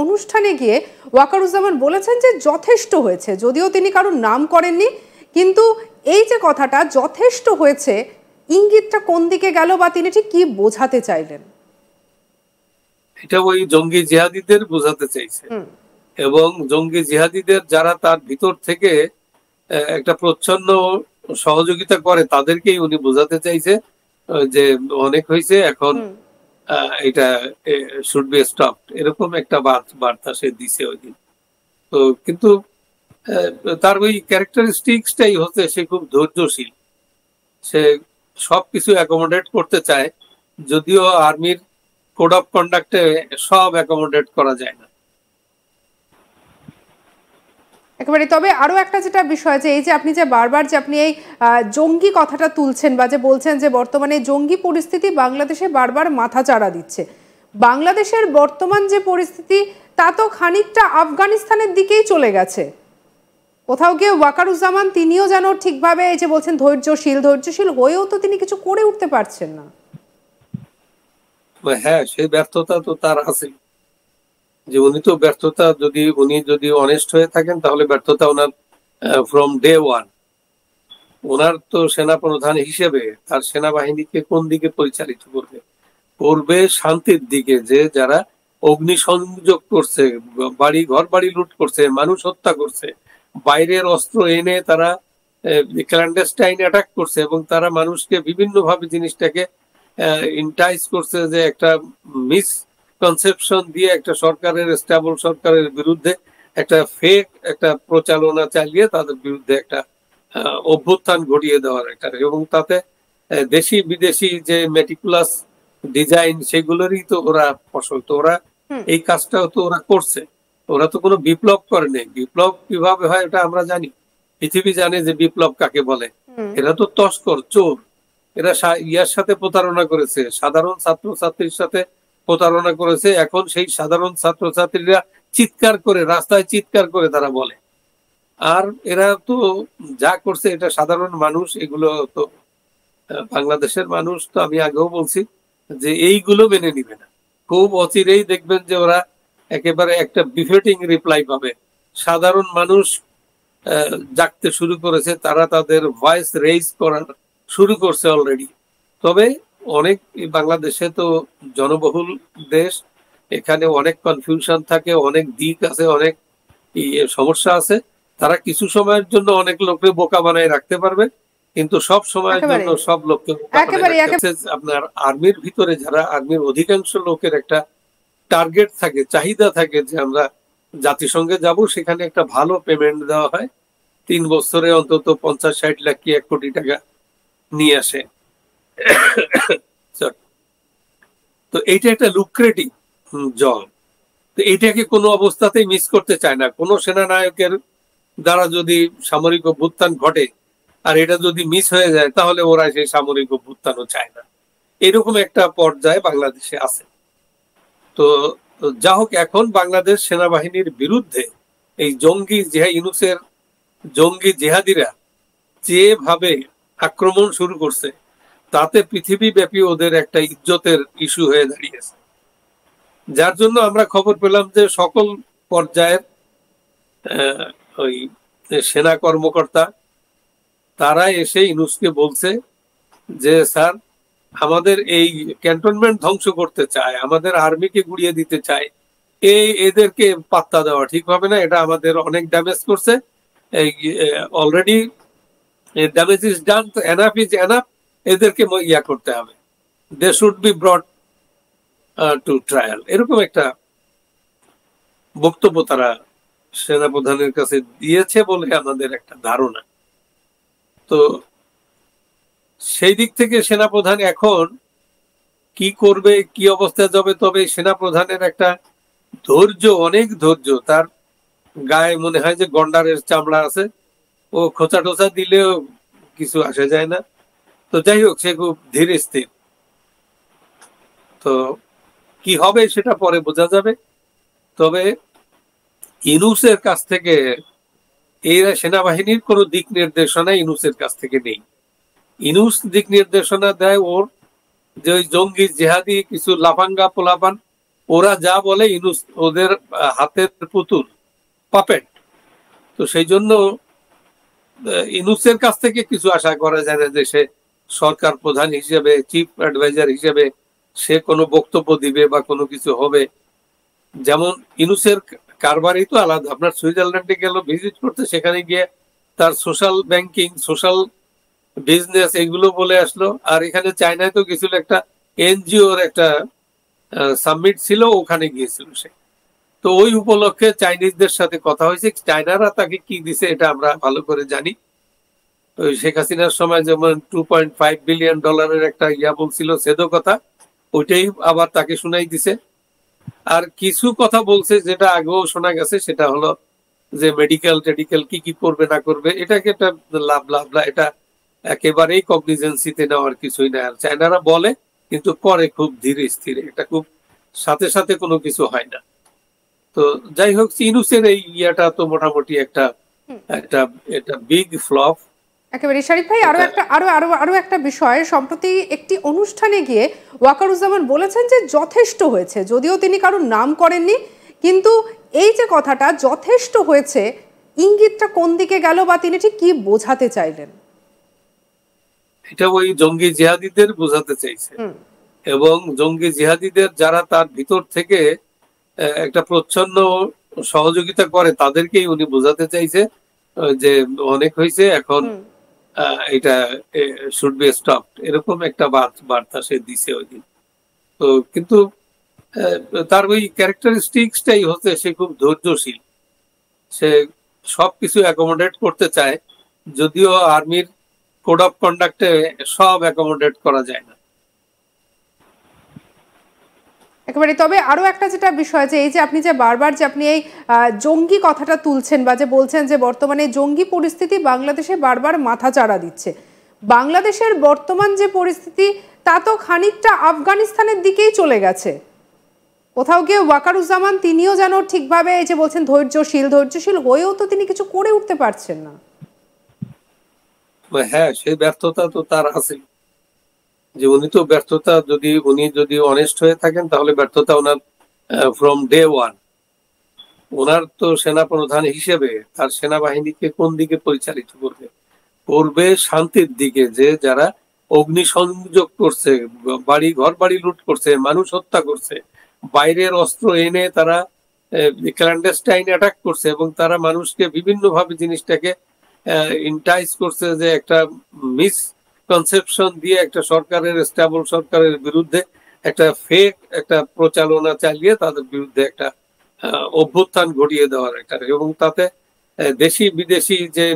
অনুষ্ঠানে গিয়ে ওয়াকারুজ্জামান বলেছেন যে যথেষ্ট হয়েছে, যদিও তিনি কারোর নাম করেননি, কিন্তু এই যে কথাটা যথেষ্ট হয়েছে, ইঙ্গিতটা কোন দিকে গেল বা তিনি ঠিক কি বোঝাতে চাইলেন? এটা ওই জঙ্গি জিহাদিদের বোঝাতে চাইছে, এবং জঙ্গি জিহাদিদের যারা তার ভিতর থেকে একটা প্রচ্ছন্ন সহযোগিতা করে তাদেরকেই উনি বোঝাতে চাইছে যে অনেক হয়েছে, এখন এটা শুড বি স্টপড, এরকম একটা বার্তা সে দিছে ওই দিন। তো কিন্তু তার ওই ক্যারেক্টারিস্টিক্সটাই হচ্ছে সে খুব ধৈর্যশীল, সে সবকিছু অ্যাকোমোডেট করতে চায়, যদিও আর্মির কোড অফ কন্ডাক্টে সব অ্যাকোমোডেট করা যায় না একেবারে। তবে আরো একটা যেটা বিষয়, যে এই যে আপনি যে বারবার যে আপনি এই জঙ্গি কথাটা তুলছেন বা যে বলছেন যে বর্তমানে জঙ্গি পরিস্থিতি বাংলাদেশে বারবার মাথাচাড়া দিচ্ছে, বাংলাদেশের বর্তমান যে পরিস্থিতি তা তো খানিকটা আফগানিস্তানের দিকেই চলে গেছে। কোথাও গিয়ে ওয়াকারুজ্জামান তিনিও যেন ঠিকভাবে এই যে বলছেন ধৈর্যশীল হয়েও তো তিনি কিছু করে উঠতে পারছেন না। হ্যাঁ, সেই ব্যর্থতা তো তার আছে, যে উনি তো ব্যর্থতা, উনি যদি অনেস্ট হয়ে থাকেন তাহলে ব্যর্থতা ওনার ফ্রম ডে ওয়ান। ওনার তো সেনা প্রধান হিসেবে তার সেনাবাহিনীকে কোন দিকে পরিচালিত করবে শান্তির দিকে, যে যারা অগ্নিসংযোগ করছে, ঘর বাড়ি লুট করছে, মানুষ হত্যা করছে, বাইরের অস্ত্র এনে তারা ক্ল্যান্ডেস্টাইন অ্যাটাক করছে, এবং তারা মানুষকে বিভিন্ন ভাবে জিনিসটাকে ইন্টাইজ করছে যে একটা মিস কনসেপশন দিয়ে একটা স্টেবল সরকারের বিরুদ্ধে একটা ফেক একটা প্রচারণা চালিয়ে তাদের বিরুদ্ধে একটা অভ্যুত্থান ঘটিয়ে দেওয়ার একটা, এবং তাতে দেশি বিদেশি যে মেটিকুলাস ডিজাইন সেগুলোরই তো ওরা ফসল। তো ওরা এই কাজটাও তো ওরা করছে, ওরা তো কোনো বিপ্লব করেনি। বিপ্লব কিভাবে হয় এটা আমরা জানি, পৃথিবী জানে যে বিপ্লব কাকে বলে। এরা তো তস্কর, চোর, এরা ইয়ার সাথে প্রতারণা করেছে, সাধারণ ছাত্রছাত্রীর সাথে প্রতারণা করেছে। এখন সেই সাধারণ ছাত্রছাত্রীরা চিৎকার করে, রাস্তায় চিৎকার করে তারা বলে, আর এরা তো যা করছে এটা সাধারণ মানুষ, এগুলো তো বাংলাদেশের মানুষ তো আমি আগেও বলছি যে এইগুলো মেনে নিবে না। খুব অচিরেই দেখবেন যে ওরা একেবারে একটা বিফেটিং রিপ্লাই পাবে। সাধারণ মানুষ জাগতে শুরু করেছে, তারা তাদের ভয়েস রেইজ করা শুরু করছে অলরেডি। তবে অনেক, বাংলাদেশে তো জনবহুল দেশ, এখানে অনেক কনফিউশন থাকে, অনেক দিক আছে, অনেক সমস্যা আছে। তারা কিছু সময়ের জন্য অনেক লোককে বোকা বানায় রাখতে পারবে, কিন্তু সব সময়ের জন্য সব লোককে আপনার আর্মির ভিতরে যারা আর্মির অধিকাংশ লোকের একটা টার্গেট থাকে, চাহিদা থাকে যে আমরা জাতিসংঘে যাব, সেখানে একটা ভালো পেমেন্ট দেওয়া হয়, 3 বছরে অন্তত 50-60 লাখ কি 1 কোটি টাকা নিয়ে আসে। তো এইটা একটা লুক্রেটিভ জব। তো এইটাকে কোনো অবস্থাতেই মিস করতে চায় না কোনো সেনানায়কের দ্বারা। যদি সামরিক অভ্যুত্থান ঘটে আর এটা যদি মিস হয়ে যায়, তাহলে ওরা সেই সামরিক অভ্যুত্থানও চায় না। এরকম একটা পর্যায়ে বাংলাদেশে আছে। তো যা হোক, এখন বাংলাদেশ সেনাবাহিনীর বিরুদ্ধে এই ইউনূসের জঙ্গি জেহাদিরা যেভাবে আক্রমণ শুরু করছে, তাতে পৃথিবী ব্যাপী ওদের একটা ইজ্জতের ইস্যু হয়ে দাঁড়িয়েছে। যার জন্য আমরা খবর পেলাম যে সকল পর্যায়ের ওই সেনা কর্মকর্তা তারা এসে ইউনূসকে বলছে যে স্যার, আমাদের এই ক্যান্টনমেন্ট ধ্বংস করতে চায়, আমাদের আর্মিকে গুড়িয়ে দিতে চায়, এদেরকে পাত্তা দেওয়া ঠিক হবে না, এটা আমাদের অনেক ড্যামেজ করছে, already damage is done, enough is enough, এদেরকে ইয়া করতে হবে, they should be brought to trial. এরকম একটা বক্তব্য তারা সেনাপ্রধানের কাছে দিয়েছে বলে আমাদের একটা ধারণা। তো সেই দিক থেকে সেনাপ্রধান এখন কি করবে, কি অবস্থায় যাবে, তবে সেনাপ্রধানের একটা ধৈর্য, অনেক ধৈর্য, তার গায়ে মনে হয় যে গন্ডারের চামড়া আছে, ও খোঁচা টোচা দিলেও কিছু আসে যায় না। তো যাই হোক, সে খুব ধীর স্থির। তো কি হবে সেটা পরে বোঝা যাবে। তবে ইউনূসের কাছ থেকে এই সেনাবাহিনীর কোনো দিক নির্দেশনা ইউনূসের কাছ থেকে নেই। ইউনূস দিক নির্দেশনা দেয় ওর যে ওই জঙ্গি জেহাদি কিছু লাফাঙ্গা পোলাপান, ওরা যা বলে ইনুস ওদের হাতের পুতুল, পাপেট। তো সেই জন্য ইনুসের কাছ থেকে কিছু আশা করা যায় না যে সে সরকার প্রধান হিসেবে, চিফ অ্যাডভাইজার হিসেবে সে কোনো বক্তব্য দিবে বা কোনো কিছু হবে। যেমন ইনুসের কারবারই তো আলাদা। আপনার সুইজারল্যান্ডে গেল ভিজিট করতে, সেখানে গিয়ে তার সোশ্যাল ব্যাংকিং, সোশ্যাল বিজনেস এগুলো বলে আসলো। আর এখানে চায়নায় তো গেছিল, একটা এনজিওর একটা সাবমিট ছিল, ওখানে গিয়েছিল সে। তো ওই উপলক্ষে চাইনিজদের সাথে কথা হয়েছে। চায়নারা তাকে কি দিছে এটা আমরা ভালো করে জানি। ওই শেখ হাসিনার সময় যেমন $2.5 বিলিয়ন একটা ইয়া বলছিল, সেদো কথা, ওইটাই আবার তাকে শুনাই দিছে। আর কিছু কথা বলছে যেটা আগেও শোনা গেছে, সেটা হলো যে মেডিকেল টেডিকেল কি কি করবে না করবে, এটাকে একটা লাভ লাভ, এটা একেবারেই কগনিজেন্সিতে নেওয়ার কিছুই না। আর চায়নারা বলে কিন্তু করে খুব ধীরে স্থিরে, এটা খুব সাথে সাথে কোনো কিছু হয় না। তো যাই হোক, ইনুসের এই ইয়াটা তো মোটামুটি একটা একটা একটা বিগ ফ্লপ। একেবারে শরীফ ভাই, আরো একটা বিষয়, সম্প্রতি একটি অনুষ্ঠানে গিয়ে ওয়াকারুজ্জামান বলেছেন যে যথেষ্ট হয়েছে, যদিও তিনি কারোর নাম করেননি, কিন্তু এই যে কথাটা যথেষ্ট হয়েছে, ইঙ্গিতটা কোন দিকে গেল বা তিনি ঠিক কি বোঝাতে চাইলেন? এটা ওই জঙ্গি জিহাদিদের বোঝাতে চাইছে, এবং জঙ্গি জিহাদিদের যারা তার ভিতর থেকে একটা প্রচ্ছন্ন সহযোগিতা করে তাদেরকেই উনি বোঝাতে চাইছে যে অনেক হয়েছে, এখন এটা শুড বি স্টপড, এরকম একটা বার্তা সে দিছে ওই দিন। তো কিন্তু তার ওই ক্যারেক্টারিস্টিক্সটাই হচ্ছে সে খুব ধৈর্যশীল, সে সবকিছু অ্যাকোমোডেট করতে চায়, যদিও আর্মির কোড অফ কন্ডাক্টে সব অ্যাকোমোডেট করা যায় না। একেবারে। তবে আরো একটা যেটা বিষয়, যে এই যে আপনি যে বারবার যে আপনি এই জঙ্গি কথাটা তুলছেন বা যে বলছেন যে বর্তমানে জঙ্গি পরিস্থিতি বাংলাদেশে বারবার মাথাচাড়া দিচ্ছে, বাংলাদেশের বর্তমান যে পরিস্থিতি তা তো খানিকটা আফগানিস্তানের দিকেই চলে গেছে। কোথাও গিয়ে ওয়াকারুজ্জামান তিনিও যেন ঠিকভাবে, এই যে বলছেন ধৈর্যশীল হয়েও তো তিনি কিছু করে উঠতে পারছেন না। হ্যাঁ, সেই ব্যর্থতা তো তার আছে, যে উনি তো ব্যর্থতা, উনি যদি অনেস্ট হয়ে থাকেন তাহলে ব্যর্থতা ওনার ফ্রম ডে ওয়ান। ওনার তো সেনা প্রধান হিসেবে তার সেনাবাহিনীকে কোন দিকে পরিচালিত করবে শান্তির দিকে, যে যারা অগ্নিসংযোগ করছে, ঘর বাড়ি লুট করছে, মানুষ হত্যা করছে, বাইরের অস্ত্র এনে তারা ক্ল্যান্ডেস্টাইন অ্যাটাক করছে, এবং তারা মানুষকে বিভিন্ন ভাবে জিনিসটাকে ইন্টাইজ করছে যে একটা মিস কনসেপশন দিয়ে একটা স্টেবল সরকারের বিরুদ্ধে একটা ফেক একটা প্রচারণা চালিয়ে তাদের বিরুদ্ধে একটা অভ্যুত্থান ঘটিয়ে দেওয়ার একটা, এবং তাতে দেশি বিদেশি যে